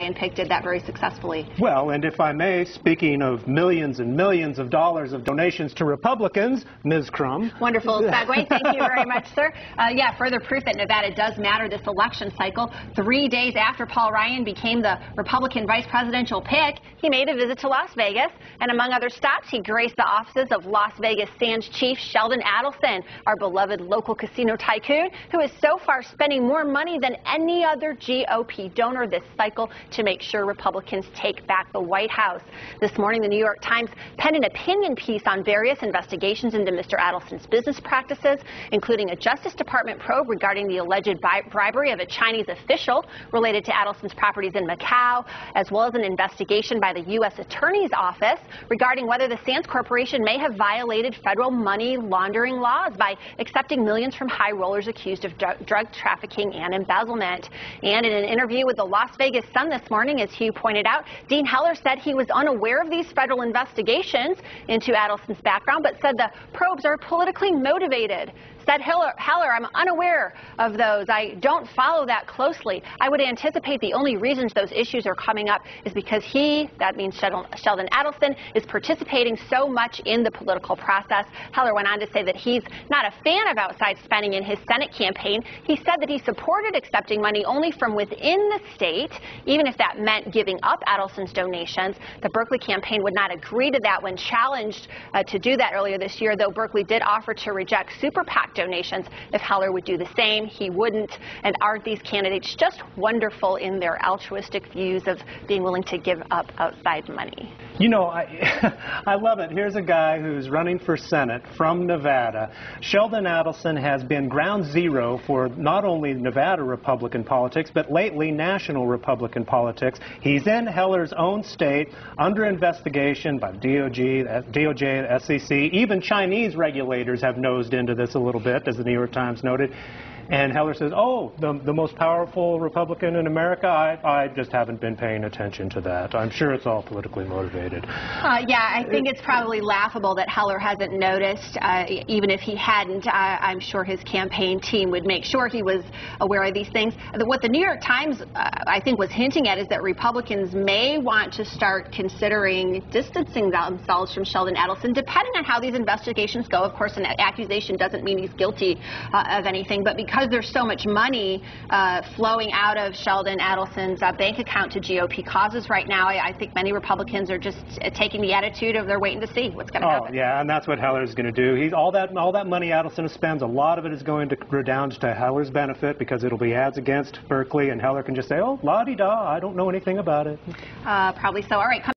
and Pick did that very successfully. Well, and if I may, speaking of millions and millions of dollars of donations to Republicans, Ms. Crum. Wonderful segue. Thank you very much, sir. Yeah, further proof that Nevada does matter this election cycle. 3 days after Paul Ryan became the Republican vice presidential pick, he made a visit to Las Vegas, and among other stops, he graced the offices of Las Vegas Sands chief Sheldon Adelson, our beloved local casino tycoon, who is so far spending more money than any other GOP donor this cycle to make sure Republicans take back the White House. This morning, the New York Times penned an opinion piece on various investigations into Mr. Adelson's business practices, including a Justice Department probe regarding the alleged bribery of a Chinese official related to Adelson's properties in Macau, as well as an investigation by the U.S. Attorney's Office regarding whether the Sands Corporation may have violated federal money laundering laws by accepting millions from high rollers accused of drug trafficking and embezzlement. And in an interview with the Las Vegas Sun this morning, as Hugh pointed out, Dean Heller said he was unaware of these federal investigations into Adelson's background, but said the probes are politically motivated. Said Heller, I'm unaware of those. I don't follow that closely. I would anticipate the only reasons those issues are coming up is because that means Sheldon Adelson, is participating so much in the political process. Heller went on to say that he's not a fan of outside spending in his Senate campaign. He said that he supported accepting money only from within the state, even if that meant giving up Adelson's donations. The Berkeley campaign would not agree to that when challenged to do that earlier this year, though Berkeley did offer to reject super PAC donations if Heller would do the same. He wouldn't. And aren't these candidates just wonderful in their altruistic views of being willing to give up outside money? You know, I love it. Here's a guy who's running for Senate from Nevada. Sheldon Adelson has been ground zero for not only Nevada Republican politics, but lately national Republican politics. He's in Heller's own state, under investigation by DOJ, SEC. Even Chinese regulators have nosed into this a little bit, as the New York Times noted. And Heller says, oh, the most powerful Republican in America? I just haven't been paying attention to that. I'm sure it's all politically motivated. Yeah, I think it's probably laughable that Heller hasn't noticed. Even if he hadn't, I'm sure his campaign team would make sure he was aware of these things. What the New York Times, I think, was hinting at is that Republicans may want to start considering distancing themselves from Sheldon Adelson, depending on how these investigations go. Of course, an accusation doesn't mean he's guilty of anything, but because there's so much money flowing out of Sheldon Adelson's bank account to GOP causes right now, I think many Republicans are just taking the attitude of they're waiting to see what's going to happen. Yeah, and that's what Heller's going to do. All that money Adelson spends, a lot of it is going to redound to Heller's benefit because it'll be ads against Berkeley, and Heller can just say, oh, la-di-da, I don't know anything about it. Probably so. All right.